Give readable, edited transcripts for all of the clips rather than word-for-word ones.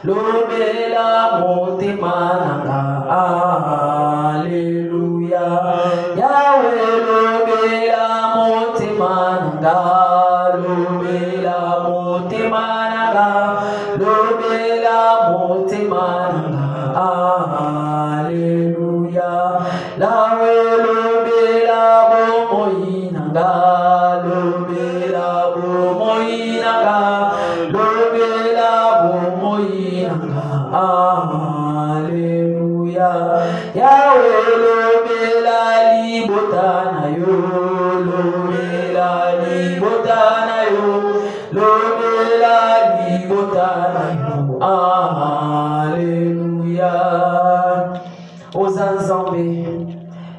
lobela motemananga, Alléluia. Yahweh lobela motemananga, lobela motemananga, lobela motemananga, Alléluia. Yahweh lobela momoinanga, lobela momoinanga, lobela Alléluia. Yahweh lobela libotana yo, lobela libotana yo, lobela libotana yo. Alléluia. Ozanzambe.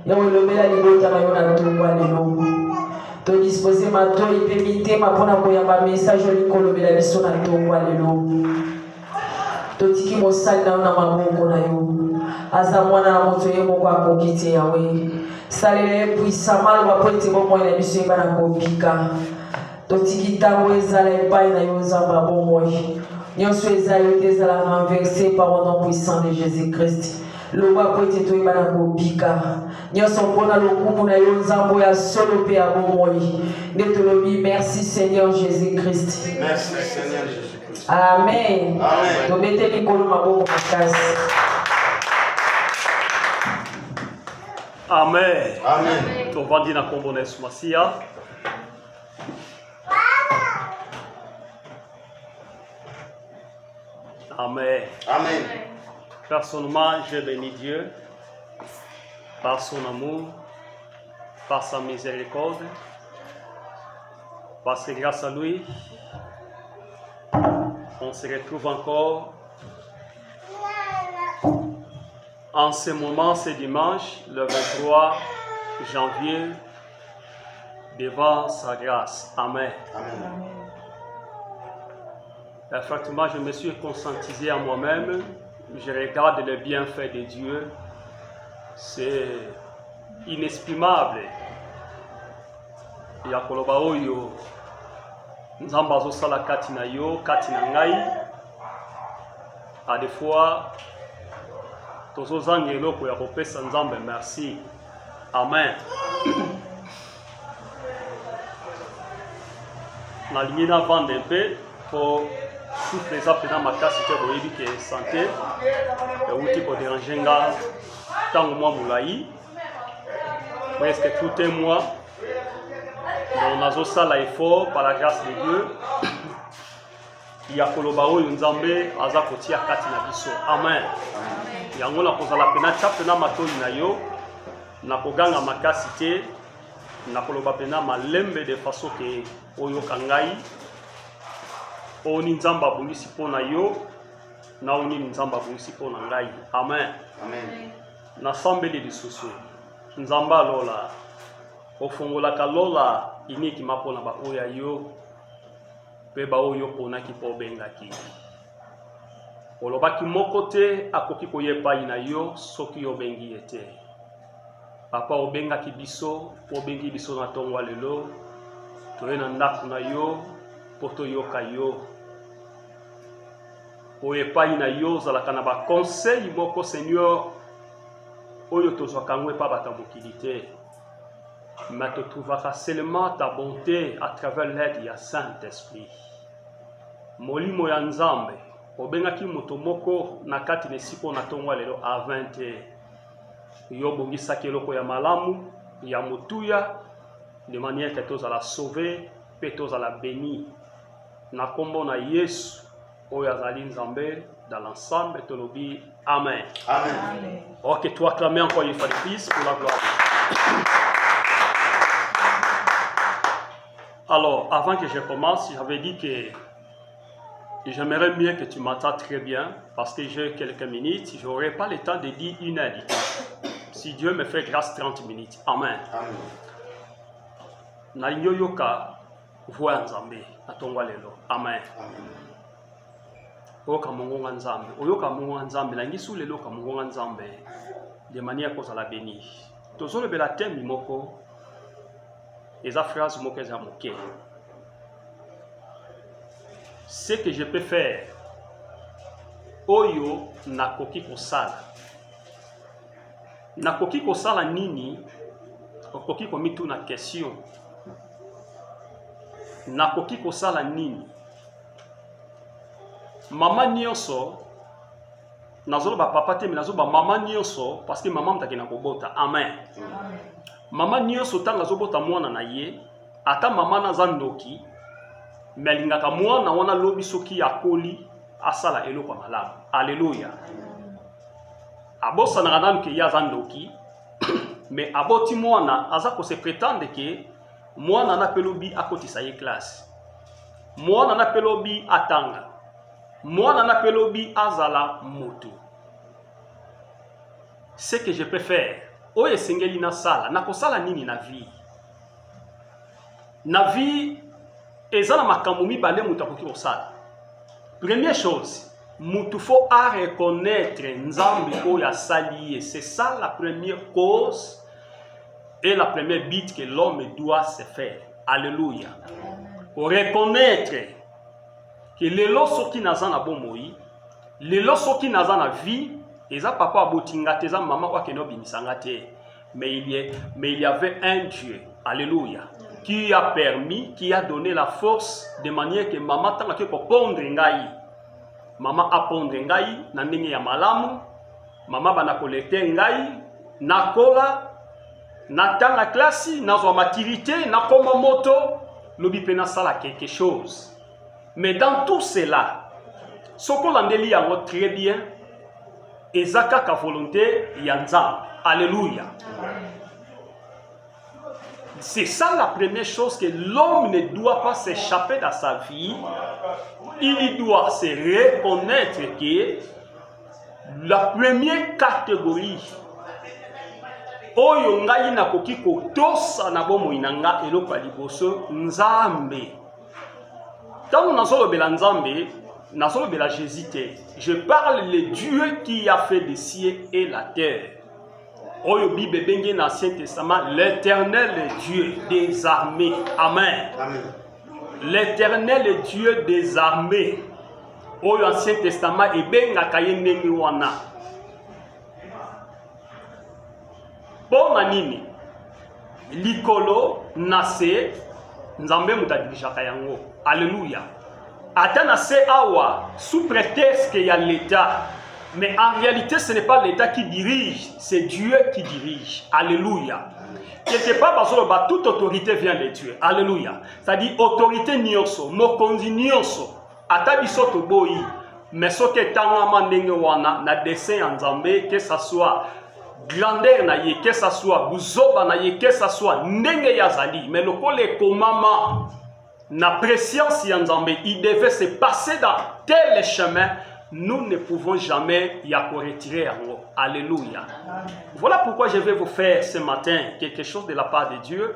Yahweh lobela libotana yo na tongwa lelo. To disposer ma to ipemite ma pona koyamba message likolobela biso na tongwa lelo. Totiki mosali na maboko na yo aza mwana na moto ye moko akokiti yawe salela ye puissama loba po ete bomoi na biso yeba na kobika totiki ntango ezala epai na yo nzambe ya bomoi nyonso eza yo te ezala renversé par au nom puissant de Jésus-Christ loba po ete toyeba na kobika nyonso mpona lokumu na yo nzambe oyo ya solo mpe ya bomoi nde tolobi merci Seigneur Jésus-Christ. Merci Seigneur Jésus. Amen. Amen. Amen. Amen. Tovandi na kombo na Yesu Masia. Amen. Amen. Personnellement, je bénis Dieu par son amour, par sa miséricorde, parce que grâce à lui, on se retrouve encore en ce moment, ce dimanche, le 23 janvier, devant sa grâce. Amen. Amen. Effectivement, je me suis conscientisé à moi-même. Je regarde le bienfait de Dieu. C'est inexprimable. Yakoloba oyo nzamba azosala kati na yo, kati na ngai. À des fois, tozozanga eloko ya kopesa nzambe merci. Amen. Nalingi navanda mpe po souffle eza mpena makasi te boyebi ke santé euti koderange nga ntango mwa molai presque tout un mois. Donc nazosala effort par la grâce de Dieu ya koloba oyo nzambe aza kotia kati na biso. Amen. Yango nakozala pena tia pena matoli na yo nakoganga makasi te nakoloba pena malembe de façon ke oyoka ngai oni nzamba abongisi mpo na yo na oni nzamba abongisi mpo na ngai. Amen. Amen. Nasambeli lisusu nzamba alola ofungolaka lola inikima mpona baoyo ya yo mpe baoyo oponaki mpo obengaki olobaki moko te akoki koya epai na yo soki obengi ye te. Papa obengaki biso mpo obengi biso na ntongo ya lelo toye na ndako na yo mpo toyoka yo oyo epai na yo ozalaka na baconseil moko Seigneur oyo tozwaka yango epa bato ya mokili te. Mais tu trouveras seulement ta bonté à travers l'aide ya Saint-Esprit. Molimo ya Nzambe, obengaki moto moko na kati na esiko na tongo lelo a 20. Yo bongisaki eloko ya malamu, ya motuya, de manière que tozala sauvé, pe tozala béni. Na kombo na Yesu, oyo azali Nzambe, dans l'ensemble, tolobi Amen. Amen. Ok, tu acclames encore une fois de plus pour la gloire. Alors, avant que je commence, j'avais dit que j'aimerais mieux que tu m'entends très bien parce que j'ai quelques minutes. Je n'aurai pas le temps de dire une heure. Si Dieu me fait grâce, 30 minutes. Amen. Amen. Nalinyo yoka voix nzambe atongwa lelo. Amen. Amen. Oyoka mongonga nzambe. Oyoka mongonga nzambe. Nangisu lelo ka mongonga nzambe. De manière qu'on la béni. Tozolo bela thème moko. Eza phrase moko eza moke. Ce que je peux faire oyo nakoki kosala. Nakoki kosala nini? Okoki komituna question. Nakoki kosala nini? Mama nyonso nazolo ba papa te, mais nazolo ba mama nyonso parce que maman mtaki na kobota. Amen. Mama nyonso tanga zobota mwana na ye, ata mama na zandoki, mais lingaka mwana wana lobi soki akoli asala eloko malamu. Alléluia. Abosa na nanu ke ya zandoki, mais aboti mwana aza ko se prétendre que mwana na pelobi akotisa ye classe. Mwana na pelobi atanga. Mwana na pelobi azala moto. Ce que je peux faire, oye sengeli na sala, na kosala nini na vie? Na vie, ezala makambo mibale mutu akoki kosala. Première chose, mutu faut à reconnaître nzambe oyo asali ye. C'est ça la première cause et la première bite que l'homme doit se faire. Alléluia. Pour reconnaître que lelo soki naza na bomoi, lelo soki naza na vie, eza papa abotinga te, eza maman kwa keno bimisanga te. Mais il y avait un Dieu, alléluia, qui a permis, qui a donné la force de manière que maman tanga ke ko pondre ngai. Maman a pondre ngai na ndenge ya malamu, maman bana kolekte ngai, nakola, natanga klasi, nazwa maturité, nakoma moto, lobi pena sala quelque chose. Mais dans tout cela, ce qu'on a dit très bien, ezaka ka volonté yanzam. Alléluia. C'est ça la première chose, que l'homme ne doit pas s'échapper dans sa vie. Il doit se reconnaître que la première catégorie, oyo ngai nakoki kotosa na bomoi na nga eloko liboso nzambe. Quand nous avons Jésus, je parle le Dieu qui a fait les cieux et la terre. Oyo Bible bengi na Ancien Testament, l'Éternel Dieu des armées. Amen. L'Éternel Dieu des armées. Oyo Ancien Testament et benga kayendeni wana. Bon manini. Likolo nase nzambe mutadirishaka yango. Alléluia. Atana se awa sous prétexte qu'il y a l'État. Mais en réalité, ce n'est pas l'État qui dirige, c'est Dieu qui dirige. Alléluia. Quelque part, parce que toute autorité vient de Dieu. Alléluia. C'est-à-dire, autorité nyonso, mokonzi nyonso, atabiso toboyi, mais ce qui est en na dessin en Zambé, que ça soit grandeur na ye, que ça soit buzoba na ye, que ça soit ndenge yazali, mais le kole komama na préscience en Zambé, il devait se passer dans tel chemin. Nous ne pouvons jamais y retirer en haut. Alléluia. Voilà pourquoi je vais vous faire ce matin quelque chose de la part de Dieu.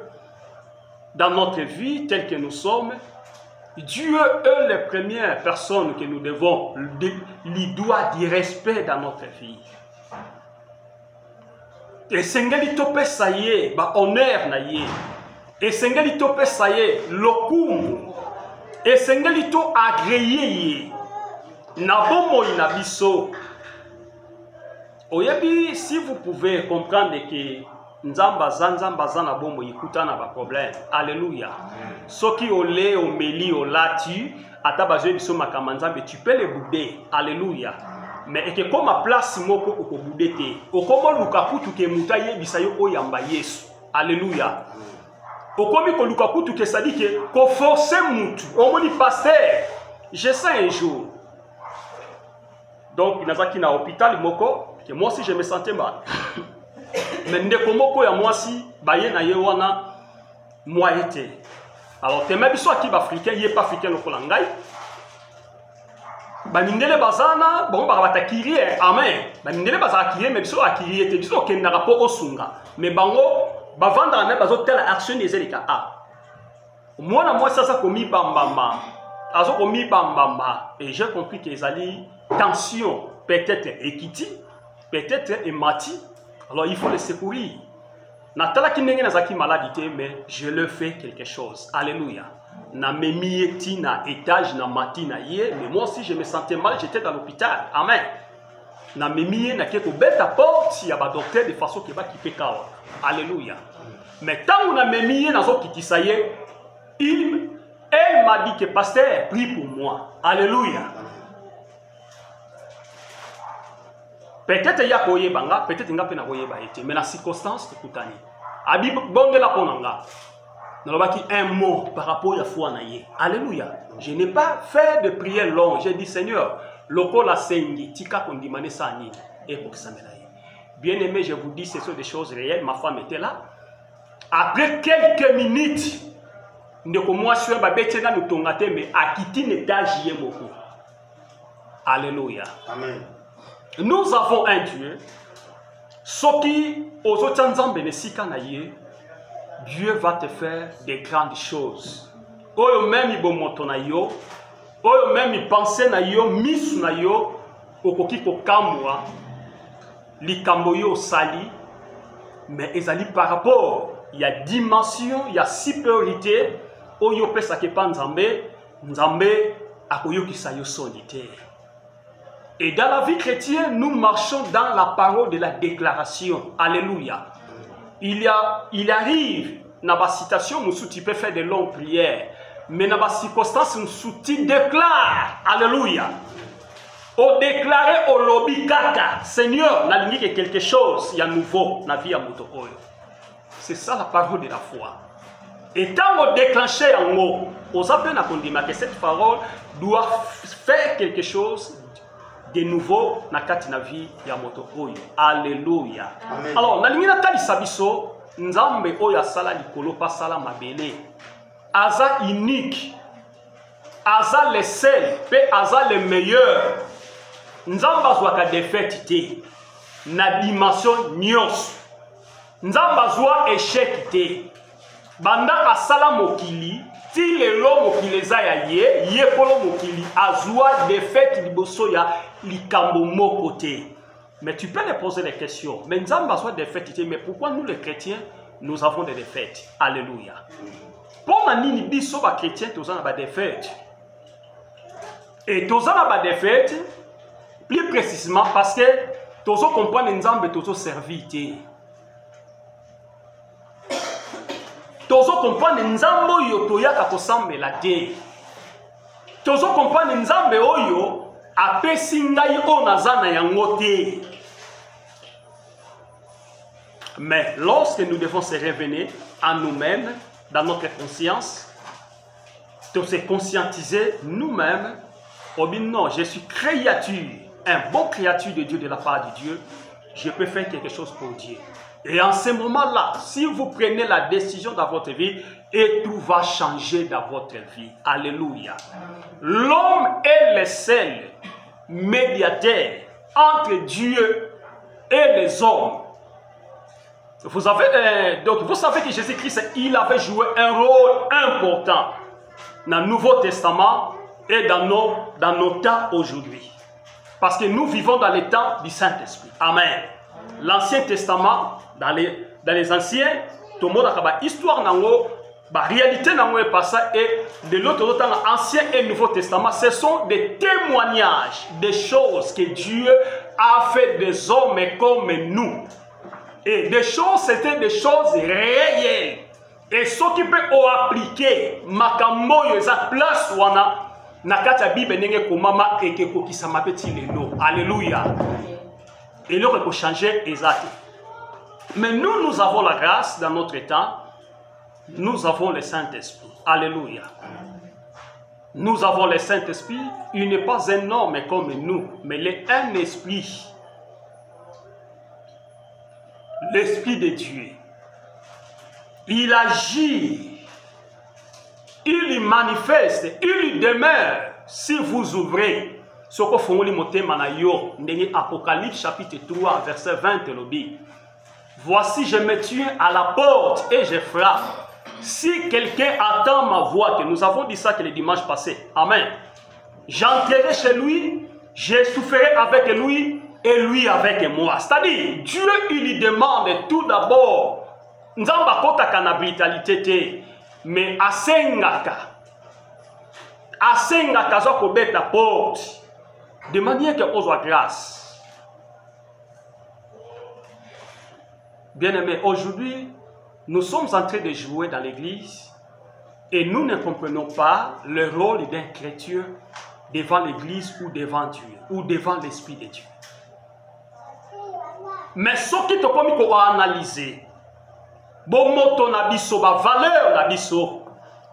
Dans notre vie, telle que nous sommes, Dieu est la première personne que nous devons lui doit du respect dans notre vie. Et sengeli tope saye, ba honneur na ye. Et sengeli tope saye, lokumu. Et sengeli to agréé ye. Nabomo inabiso. Oyebi, si vous pouvez comprendre que nzamba zana bomo ikuta na ba problème. Alléluia. Soki ole omeli olati atabazo biso makamanzambe, tu peux le bouder. Alléluia. Mais que comme ma place moko oko boudete. Okomo lukakutu ke mutaye bisayo oyamba Yesu. Alléluia. Okomi ko lukakutu ke ça dit que ko forcer mutu. Omoni pasteur. Je sais un jour. Donc, il y a qui na hôpital moko, que moi aussi je me sentais mal. Mais ndeko moko ya moi aussi, baye na yewana moi été. Alors, te même biso aki ba africain, yé pas africain le kolangai. Ba nindele bazana, bon ba batakiri, amen. Ba nindele bazana kiri, mais biso akiri était biso ke na rapport osunga. Mais bango ba vendre na bazo telle action des elika a. Moi ça komi bambamba. Azo komi bambamba et j'ai compris que ali tension, peut-être équité, peut-être émati. Alors il faut le secourir. Natala qui n'est pas maladité, mais je le fais quelque chose. Alléluia. na memi tina étage na matina ye, mais moi aussi je me sentais mal, j'étais dans l'hôpital. Amen. Na memi na ke ko beta porte ya ba docteur de façon que ba kipe kawa. Alléluia. Mais tant on a memi na zo kitisa ye, elle m'a dit que pasteur, prie pour moi. Alléluia. Peut-être il y a koye banga, peut-être nga pena koye ba été, mais la circonstance de kutani. Abi bonde la ponanga. N'alobaki un mot par rapport à la foi na ye. Alléluia. Je n'ai pas fait de prière longue. J'ai dit Seigneur, loko la sengi tika kondimane sa ni et pour que ça me l'aille. Bien aimé, je vous dis, ce sont des choses réelles. Ma femme était là. Après quelques minutes, ndeko mwasi ba betena mutongate mais akiti n'étage yemoko. Alléluia. Amen. Nous avons un Dieu. Soki ozotanzambe nesika na ye, Dieu va te faire des grandes choses. Oyo même ibomoto na yo, oyo même ipense na yo, misu na yo, okoki kokamwa likambo yo sali, mais ezali par rapport, il y a dimension, il y a supériorité, oyo pesa ke pa nzambe, nzambe akoyokisa yo solitaire. Et dans la vie chrétienne, nous marchons dans la parole de la déclaration. Alléluia. Il arrive, dans la citation, tu peux faire de longues prières. Mais dans la circonstance, tu déclares. Alléluia. On déclare au lobby kaka. Seigneur, n'a dit que quelque chose, il y a nouveau dans la vie à moto. C'est ça la parole de la foi. Et quand on déclenche un mot, on appelle que cette parole doit faire quelque chose de nouveau na kati na vie ya moto oyo. Alléluia. Amen. Alors, na lingina kalisa biso nzambe oyo asala likolo pa sala mabele. Aza unique. Aza le seul, pe aza le meilleur. Nzamba zwaka défaite te na dimension nyos. Nzamba zwa échec te. Banda asala mokili ti lelo mokili eza ya ye, ye kolo mokili azwa défaite liboso ya likambo moko te. Mais tu peux les poser des questions. Mais nzamba azwa défaite te, mais pourquoi nous les chrétiens nous avons des défaites? Alléluia. Pour nini biso ba chrétiens tozana ba défaite. Et tozana ba défaite plus précisément parce que tozo comprendre nzambe tozo servir te. Tozo comprendre nzambe oyo toyaka kosambela te. Tozo comprendre nzambe oyo apesi ngai o nazana yango te. Mais lorsque nous devons se revenir à nous-mêmes, dans notre conscience, de se conscientiser nous-mêmes, oh bien non, je suis créature, un bon créature de Dieu de la part de Dieu, je peux faire quelque chose pour Dieu. Et en ce moment-là, si vous prenez la décision dans votre vie, et tout va changer dans votre vie. Alléluia. L'homme est le seul médiateur entre Dieu et les hommes. Vous savez que Jésus-Christ, il avait joué un rôle important dans le Nouveau Testament et dans nos temps aujourd'hui. Parce que nous vivons dans les temps du Saint-Esprit. Amen. L'Ancien Testament, dans les anciens, tout le monde a une histoire, la réalité est passée, et de l'autre côté, l'Ancien et le Nouveau Testament, ce sont des témoignages, des choses que Dieu a fait des hommes comme nous. Et des choses, c'était des choses réelles. Et ce qui peut appliquer, makambo yoza place wana, nakata bible nenge komama et que kokisa mapeti lelo. Alléluia. Et là, on peut changer exact. Mais nous avons la grâce dans notre temps. Nous avons le Saint-Esprit. Alléluia. Nous avons le Saint-Esprit. Il n'est pas un homme comme nous, mais il est un esprit. L'Esprit de Dieu. Il agit. Il manifeste. Il demeure si vous ouvrez. Apocalypse chapitre 3 verset 20 lobby. Voici je me tiens à la porte et je frappe. Si quelqu'un attend ma voix, que nous avons dit ça que le dimanche passé, amen, j'entrerai chez lui, je souffrirai avec lui et lui avec moi. C'est-à-dire, Dieu il lui demande tout d'abord, nzamba kota kana brutalité te, mais asengaka asenga kazo kobeta porte de manière que ozwa grâce. Bien-aimés, aujourd'hui, nous sommes en train de jouer dans l'église et nous ne comprenons pas le rôle d'un chrétien devant l'église ou devant Dieu ou devant l'Esprit de Dieu. Mais ce qui te permet d'analyser, bon moto na biso, ba valeur na biso,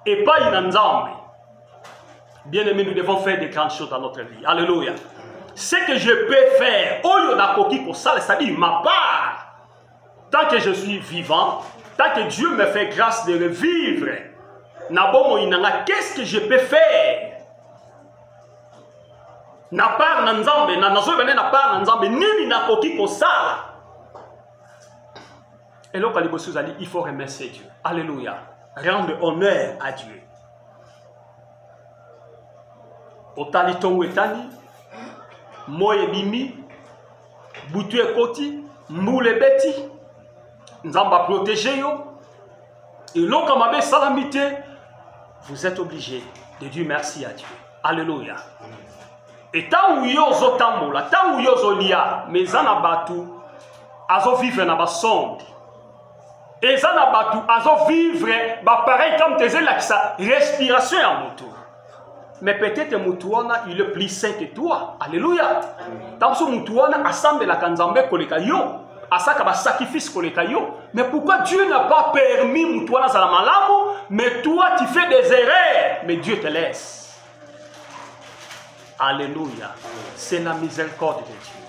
et pas une ensemble. Bien aimé, nous devons faire des grandes choses dans notre vie. Alléluia. Ce que je peux faire, oyo na koki ko sala, c'est-à-dire ma part, tant que je suis vivant, tant que Dieu me fait grâce de revivre, na bomo inanga, qu'est-ce que je peux faire? Na part na nzambe, na nazo bene na part na nzambe, nini na koki ko sala. Et là, il faut remercier Dieu. Alléluia. Rendre honneur à Dieu. Otali tongo etani, moye bimi, butu ekoti, moule beti, nzamba protéger yo. Et là, comme salamité, vous êtes obligé de dire merci à Dieu. Alléluia. Et tant où yo zo tambola, tant où yo zo lia, mais en abatu, azo vivre na ba sonde. Et ça n'a pas tout, azo vivre, pareil comme tes ailes, sa respiration en moto. Mais peut-être Moutouana, il est plus sain que toi. Alléluia. Tant que Moutouana assemble la kanzambe koleka yo, asaka ba sacrifice koleka yo. Mais pourquoi Dieu n'a pas permis Moutouana za la malamo, mais toi tu fais des erreurs, mais Dieu te laisse. Alléluia. C'est la miséricorde de Dieu.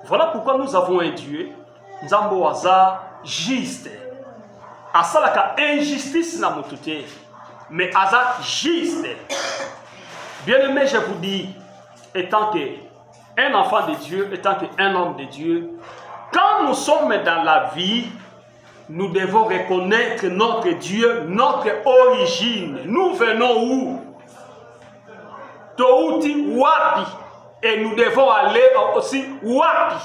Voilà pourquoi nous avons un Dieu, Nzambo Aza, juste. Asalaka injustice na mutute, mais Aza juste. Bien-aimé, je vous dis, étant qu'un enfant de Dieu, étant qu'un homme de Dieu, quand nous sommes dans la vie, nous devons reconnaître notre Dieu, notre origine. Nous venons où? Touti wapi. Et nous devons aller aussi wapi.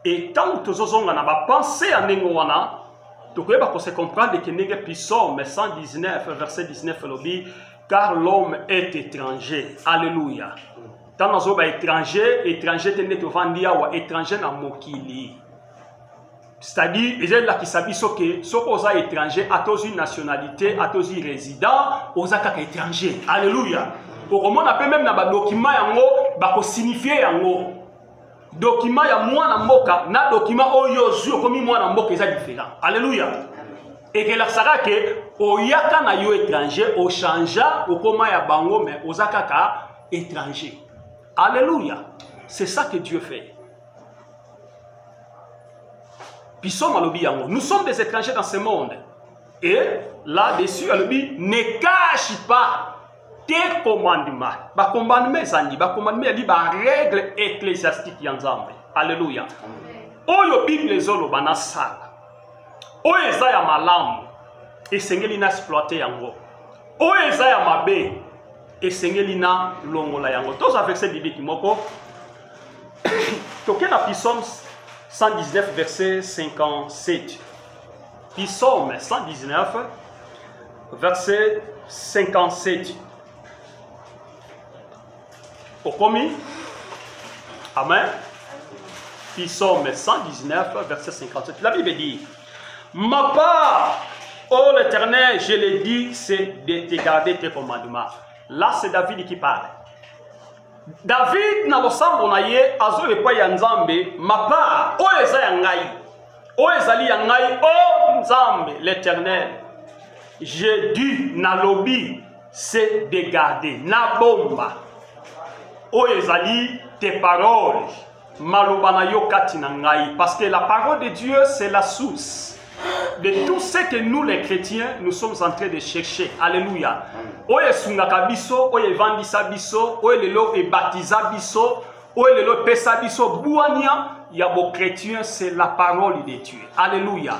Et tant que nous avons pensé à Nengoana, tu peux se comprendre que nous Psaume 119, verset 19, car l'homme est étranger. Alléluia. Tant nous sommes étrangers, étranger tenait au Vandia ou étranger dans Mokili. C'est-à-dire, il y a là qui s'habille que ce qu'on a étranger, à tous une nationalité, à tous une résident, aux actes étrangers. Alléluia. Pour comment on appelle même dans les documents, il signifier yango. Document ya mwana mboka na document oyo zo komi mwana mboka eza différent. Alléluia. Et que la sara que oyaka na yo étranger o changea o koma ya bango mais ozaka ka étranger. Alléluia. C'est ça que Dieu fait. Psaume alobi yango. Nous sommes des étrangers dans ce monde. Et là-dessus alobi ne cache pas tes commandements. Ba commandements zandi, ba commandements ali ba règle ecclésiastique yanzambe. Alléluia. Oyo Bible zolo bana sala. Oyo eza ya malamu esengeli na exploiter yango. Oyo eza ya mabe esengeli na longola yango. Tous avec verset biblique moko. Toke na Psaume 119 verset 57. Psaume 119 verset 57. Okomi. Amen. Psaume 119, verset 57. La Bible dit, ma part, ô l'Éternel, je l'ai dit, c'est de te garder tes commandements. Là, c'est David qui parle. David, na losambo na ye, azo epa ya nzambe, ma part, ô eza ya ngai, ô ezali ya ngai, ô nzambe, l'Éternel, je dis, na lobi, c'est de garder, na bomba. O ezali tes paroles, malobana yo kati na ngai, parce que la parole de Dieu c'est la source de tout ce que nous les chrétiens nous sommes en train de chercher. Alléluia. O esungaka biso, o evandisa biso, o lelo e baptisa biso, o lelo pesa biso buania ya bo chrétien c'est la parole de Dieu. Alléluia.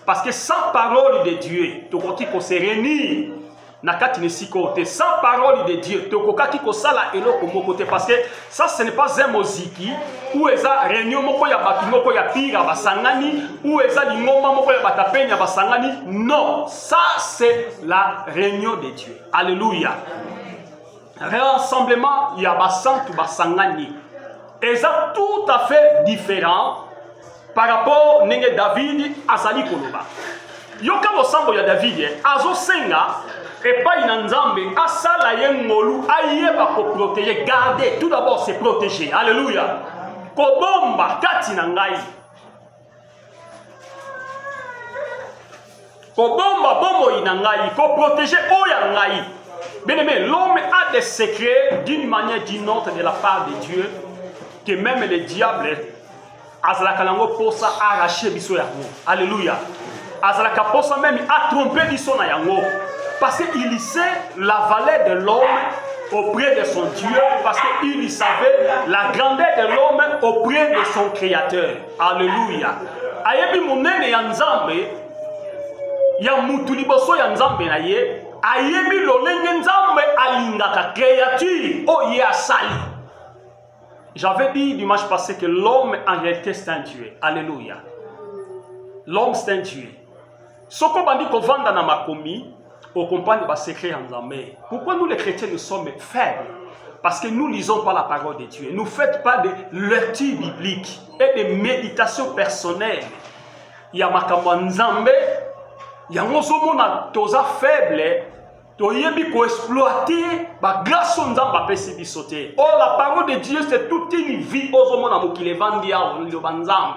Parce que sans parole de Dieu, tu continue qu'on se réunit nakati nesiko te sans parole de Dieu tokokaki kosala eloko moko te parce que ça ce n'est pas un moziki ou eza réunion moko ya batu moko ya pira basangani ou eza lingoma moko ya batapenya basangani. Non, ça c'est la réunion de Dieu. Alléluia. Rassemblement ya basantu basangani eza tout à fait différent par rapport nenge David azali koloba. Yoka losambo ya David azo senga epai na Nzambe asala ye ngolu ayeba ko protéger, garder. Tout d'abord c'est protéger. Alléluia. Kobomba kati na ngai. Kobomba bombo ina ngai, ko protéger oya ngai. Bien aimé, l'homme a des secrets d'une manière ou d'une autre de la part de Dieu que même le diable azalaka nango posa arracher biso yango. Alléluia. Azalaka posa même a tromper biso na yango. Parce qu'il sait la valeur de l'homme auprès de son Dieu, parce qu'il savait la grandeur de l'homme auprès de son Créateur. Alléluia. Ayebi monene ya Nzambe, ya mutu liboso ya Nzambe na ye, ayebi lolenge Nzambe alingaka créature oye asali. J'avais dit dimanche passé que l'homme en réalité c'est un Dieu. Alléluia. L'homme c'est un Dieu. Soko bandi kovanda na makomi, au compagne de secret en Nzambe. Pourquoi nous les chrétiens nous sommes faibles? Parce que nous ne lisons pas la parole de Dieu. Nous ne faites pas de lecture biblique et de méditation personnelle. Il y a makambo Nzambe, il y a un toza faible, toyebi ko exploiter ba grâce Nzambe pesi bisoté. Oh, la parole de Dieu c'est toute une vie ozomona mokile vandi ya lo banzambe.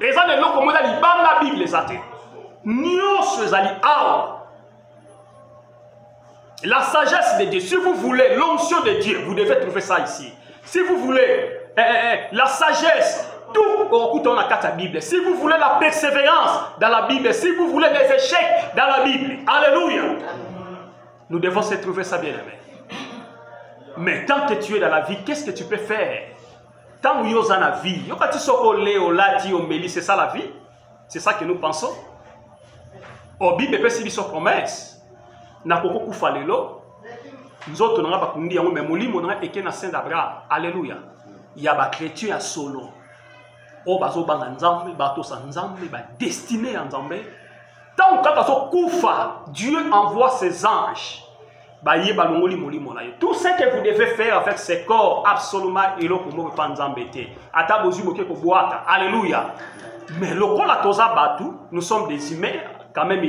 Eza le loko moza libanga Bible zate. Nyonso ezali awa. La sagesse de Dieu, si vous voulez l'onction de Dieu, vous devez trouver ça ici. Si vous voulez la sagesse, tout au dans la Bible. Si vous voulez la persévérance dans la Bible, si vous voulez les échecs dans la Bible, alléluia. Nous devons se trouver ça bien aimé. Mais tant que tu es dans la vie, qu'est-ce que tu peux faire? Tant que tu es dans la vie, c'est ça la vie? C'est ça que nous pensons? Au Bible, c'est une promesse. Na koko kufa lelo nzoto nanga bakundi yango me molimo nanga eke na saint d'Abraham. Alléluia. Ya ba chrétien ya solo o bazo banga Nzambe bato sa Nzambe ba destiné à Nzambe. Tant kaka so kufa, Dieu envoie ses anges ba yeba longoli molimo na yo. Tout ce que vous devez faire avec ce corps absolument eloko mo pa Nzambe te. Ata bozu boke ko boata. Alléluia. Mais lokola toza batu, nous sommes des humains quand même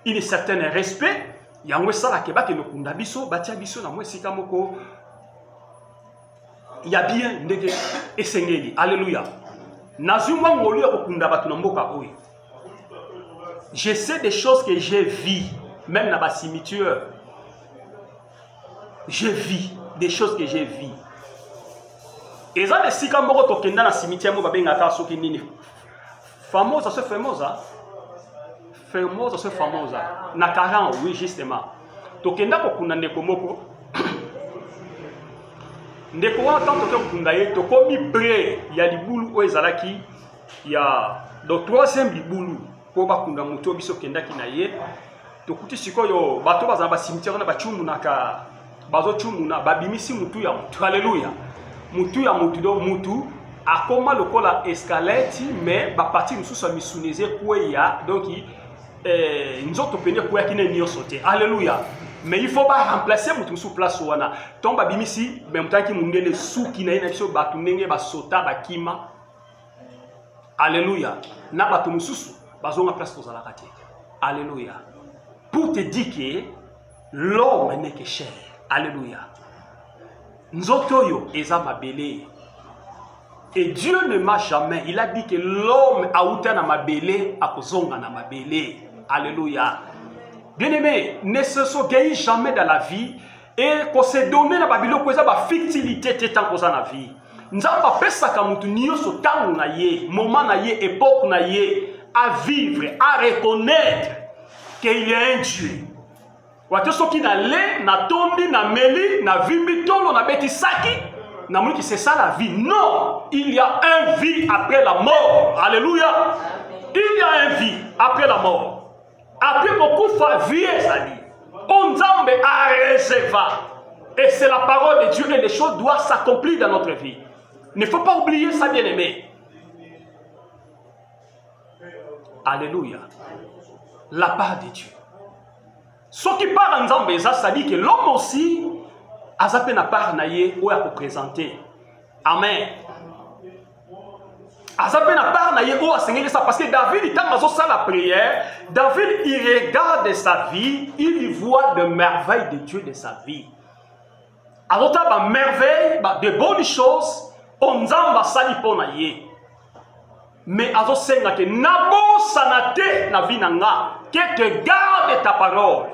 il certain respect. Yango sala ke bake nokunda biso batia biso na mwesika moko ya bien ndege esengeli. Alléluia. Nazumwa ngolu ya kokunda batu na mboka oyo. Je sais des choses que j'ai vues même na ba cimetière. Je vis des choses que j'ai vues. Eza de sika moko tokenda na cimetière mo babengaka soki nini. Famosa c'est famosa. Famosa c'est famosa. Na 40 oui justement. Tokenda kokunda ndeko moko. Ndeko wana tant que kokunda ye tokomi près ya libulu o ezalaki ya do troisième libulu ko bakunda muto biso kenda ki na ye. Tokuti sikoyo bato bazana ba cimetière na bachumu naka bazo chumu na babimisi mutu ya mutu. Alléluia. Mutu ya mutu do mutu akoma lokola escalette mais ba parti mususu a misuneze kweya donc nzoto pene kwa kine niyo sauter. Alléluia. Mais il faut pas remplacer mutu sous place wana. Tomba bimisi même temps ki mungene suki na ina biso batu ndenge ba sota ba kima. Alléluia. Na batu mususu bazonga place pour la kati. Alléluia. Pour te dire que l'homme n'est que chair. Alléluia. Nzoto yo eza mabele. Et Dieu ne m'a jamais. Il a dit que l'homme a outé na mabele a kozonga na mabele. Alléluia. Bien-aimé, ne se sogeille jamais dans la vie et qu'on se donne na babilo ko eza ba fictilité tant ko za na vie. Nzamba pesa ka mutu nyonso tango na ye, moment na ye, époque na ye à vivre, à reconnaître qu'il y a un Dieu. Wate soki na le, na tondi, na meli, na vimbi tolo, na beti saki, na mouki c'est ça la vie. Non, il y a un vie après la mort. Alléluia. Il y a un vie après la mort. Après beaucoup de vie, ça dit. Onzambe a réservé. Et c'est la parole de Dieu et les choses doivent s'accomplir dans notre vie. Il ne faut pas oublier ça, bien-aimé. Alléluia. La part de Dieu. Ce qui part en Zambé, ça dit que l'homme aussi a zappé na part naïe ou à présenter. Amen. A zappé na part naïe ou à s'engager ça parce que David, il t'a ça la prière. David, il regarde sa vie, il voit de merveilles de Dieu de sa vie. Alors, tu as merveille, de bonnes choses, on zamba sali po naïe. Mais azo senga que nabo sanate na vie nanga que te garde ta parole.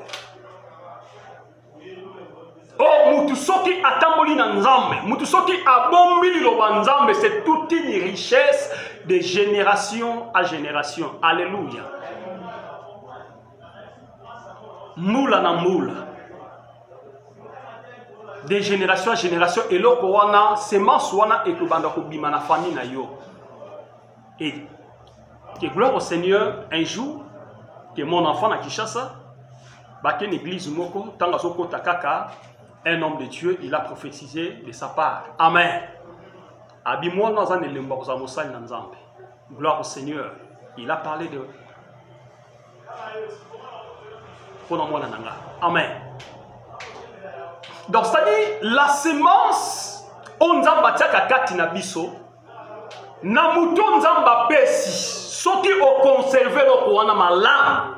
Oh, mutusoki atamboli na nzambe, mutusoki abombili lo banzambe, c'est toute une richesse de génération à génération. Alléluia. Moula na moula. De génération à génération et loko wana semence wana et que banda ko bima na famille na yo. Et que gloire au Seigneur, un jour, que mon enfant à Kinshasa, baké l'église moko, tangazoko takaka, un homme de Dieu, il a prophétisé de sa part. Amen. Abimwa nazan elemba kozamosali na nzambe. Gloire au Seigneur, il a parlé de pona mwana nanga. Amen. Donc c'est-à-dire la semence on nzamba tiaka kati na biso. Na mouton nzamba pesi soki au conserver le koana malam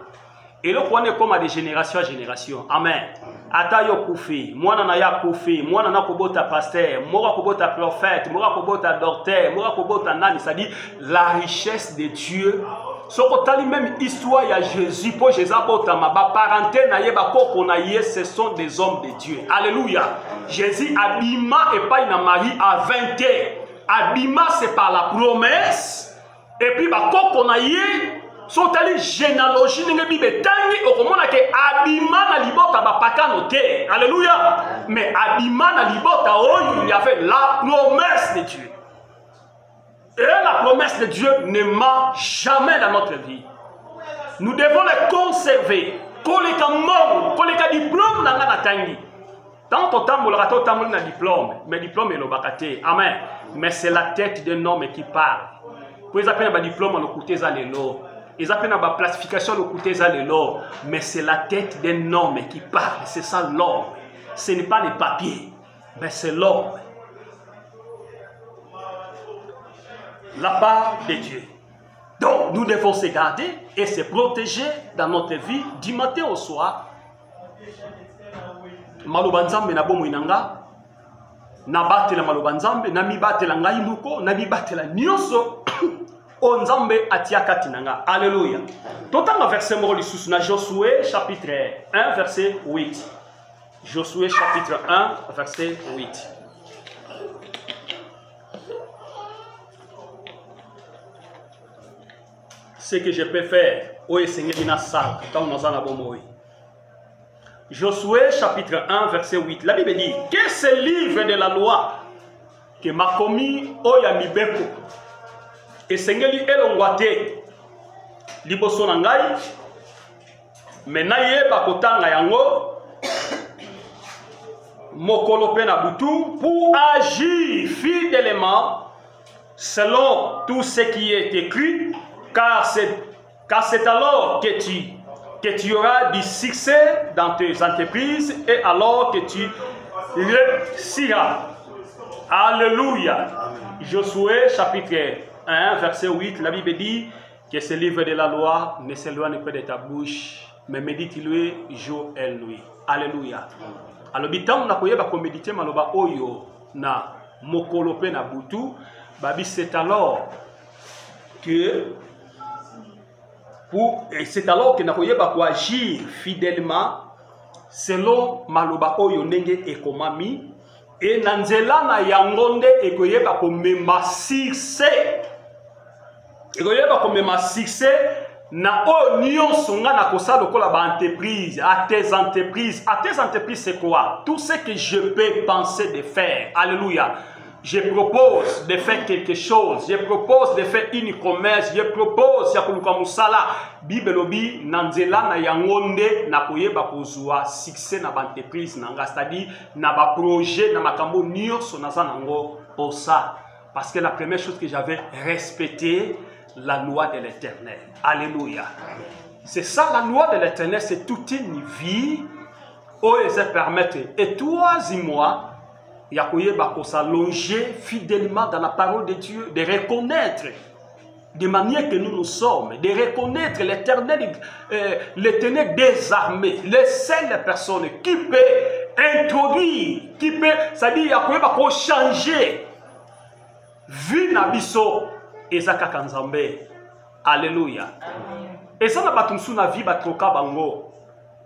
et le koana comme de génération à génération. Amen. Ata yo koufi, mwana na ya koufi, mwana na kobota pasteur, mora kobota prophète, mora kobota docteur, mora kobota nani, c'est-à-dire la richesse de Dieu. Soko tali même histoire ya Jésus pour Jésus bota ma ba parenté na ye ba koko na ye, ce sont des hommes de Dieu. Alléluia. Jésus abima et pas na Marie à 20 ans. Abima c'est par la promesse et puis bah quand on a eu sont allés généalogie n'engue bibe tangi au comment que abima na libota ba pakanote. Alléluia. Mais abima na libota oh il y avait la promesse de Dieu. Et la promesse de Dieu ne ment jamais dans notre vie. Nous devons les conserver. Koleka mong, koleka diplôme na ngana tangi. Tant au temps, on a diplôme, mais diplôme est le bakaté. Amen. Mais c'est la tête d'un homme qui parle. Pour les appeler un diplôme, on le coûte à l'élo. Ils appellent une classification, on le coûte à l'élo. Mais c'est la tête d'un homme qui parle. C'est ça l'homme. Ce n'est pas les papiers, mais c'est l'homme. La part de Dieu. Donc, nous devons se garder et se protéger dans notre vie du matin au soir. Malobanzambe na bomo inanga na batela malobanzambe na mi batela ngai moko na mi batela nyonso onzambe atiaka tinanga. Alléluia. Totanga verset moko lisusu na Josué chapitre 1 verset 8. Josué chapitre 1 verset 8. Ce que je peux faire o Seigneur ina sa quand nous en avons bomo. Josué chapitre 1 verset 8. La Bible dit que ce livre de la loi que m'a commis oya mibeko et sengeli elongwate liboso na ngai mena yeba kotanga yango mokolo pe na butu pour agir fidèlement selon tout ce qui est écrit car c'est alors que tu auras du succès dans tes entreprises et alors que tu réussiras. Alléluia. Josué chapitre 1 verset 8, la Bible dit que ce livre de la loi ne s'éloigne pas de ta bouche, mais médite-le jour et nuit. Alléluia. Alors bitam na koyeba ko méditer maloba oyo na mokolo pe na butu, babi c'est alors que c'est alors que nous avons agir fidèlement selon maloba oyo ndenge ekomami et nanzela na yangonde ekoyeba ko mema succès na o nyonso nga na kosala lokola ba entreprise à tes entreprises c'est quoi? Tout ce que je peux penser de faire. Alléluia. je propose de faire quelque chose, je propose de faire une commerce, je propose ya koluka musala. Bible lobi nanzela na yangonde na koyeba kozwa succès na entreprise nanga, c'est-à-dire na ba projet na makambo nyonso naza nango pour ça. Parce que la première chose que j'avais respecté la loi de l'Éternel. Alléluia. C'est ça la loi de l'Éternel, c'est toute une vie où elle se permettre. Et toi et moi, il y a s'allonger fidèlement dans la parole de Dieu, de reconnaître de manière que nous sommes, de reconnaître l'Éternel, l'Éternel des armées, les seules personnes qui peut introduire, qui peut, c'est-à-dire il y a changer vie nabiso ezaka kanzambe. Alléluia. Et ça n'a pas tout na vie batroka bango.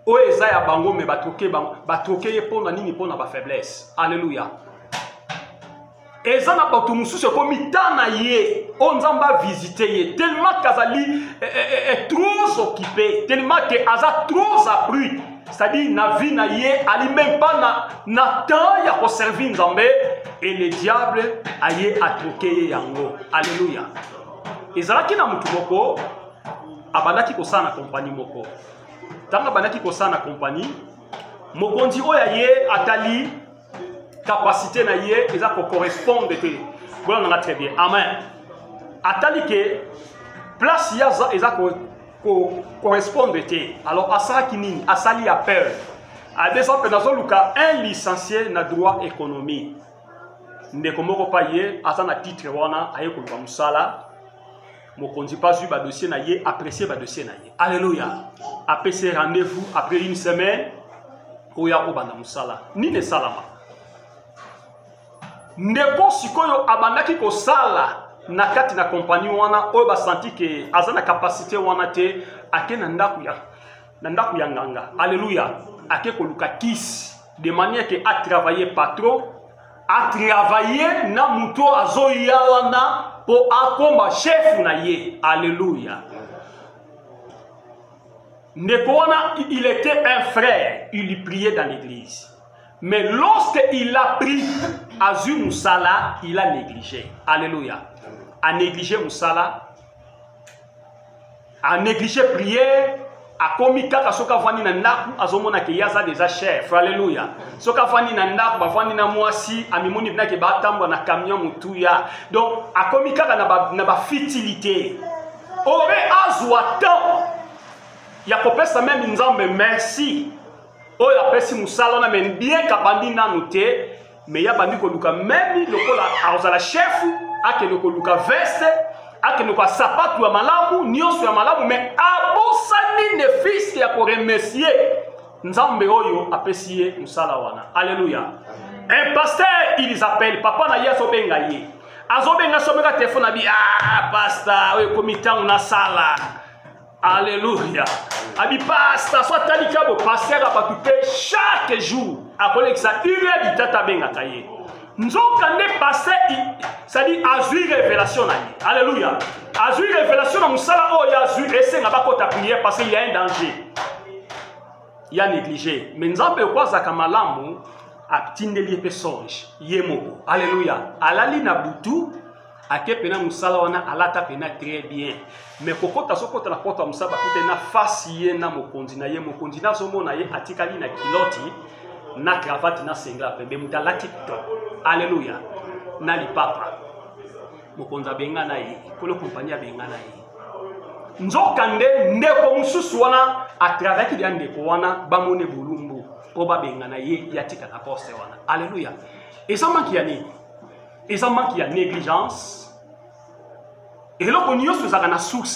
O eza ya bango me batroke bango, batroke ye pona nini pona ba faiblesse. Alléluia. Et ça n'a pas tout mususu comme tana ye, on zamba visiter ye tellement kazali est trop occupé, tellement que aza trop appris. C'est-à-dire na vie na ye ali même pas na temps ya ko servir nzambe. Et le diable aye atroqué yango. Alléluia. Ezalaki na mutu moko abandaki kosala na compagnie moko. Tanga abandaki kosala na compagnie, mokonzi oyo aye atali capacité na ye eza ko correspondre te. Voilà na très bien. Amen. Atali que place yaza eza ko correspondre te. Alors asala kinini, asali appel. A des ans penazo luka un licencié na droit économie. Ndeko moko pa ye asa na titre wana aye koluka musala mokonzi pas eu ba dossier na ye apprécier ba dossier na ye. Alléluia. Après ce rendez-vous après une semaine oya obanda musala nini salama ndeko sikoyo abandaki ko sala na kati na compagnie wana oyo ba senti que asa na capacité wana te ake na ndaku ya nganga. Alléluia. Ake koluka kisi de manière que a travailler pas trop, a travailler na muto azoya wana pour akomba chef na ye. Alléluia. Nekona, il était un frère, il priait dans l'église. Mais lorsqu'il a pris Azu Moussala, il a négligé. Alléluia. A négligé Moussala, a négligé prière, a commis kaka soka vani na ndaku azomona ke yaza déjà chef. Alléluia. Soka vani na ndaku ba vani na mwasi amimoni bina ke batambwa na camion mutuya. Donc a commis kaka na ba futilité. Ore azwa temps. Ya kopesa même nzambe merci. Oyo apesi musala na men bien kabandi na noté, mais ya bandi ko luka même lokola azala chef, ake loko luka veste, ake loko sapatu ya malamu, nyonso ya malamu, mais abosani ne fils ya ko remercier nzambe oyo apesi ye musala wana. Alléluia. Un pasteur, il les appelle papa na yeso benga ye. Azobenga someka téléphone abi pasteur, oyo komitangu na sala. Alléluia. Abi pasteur, soit talikabo pasteur abatute chaque jour. A collègue ça, une heure du tata benga kaye. Nzokande pasteur, ça dit azui révélation na ye. Alléluia. Azui révélation na musala o ya azui ese ngaba kota prière parce qu'il y a un danger. Il y a négligé. Mais nzambe kwa zaka malamu atindeli pe songe. Yemoko. Alléluia. Alali na butu ake pena musala wana alata pena très bien. Mais kokota sokota na porte musaba kute na fasi ye na mokonzi na ye mokonzi na somo na ye atikali na kiloti na cravate na senga pembe mutalati to. Alléluia. Na lipapa mokonza benga na ye kolo kompania benga na ye nzokande ndeko mususu wana a travers ki ndeko wana bamone bulumbu po ba benga na ye yatika na poste wana. Alléluia. Et ça manque ya ni. Et ça manque ya négligence. Et là, on y a source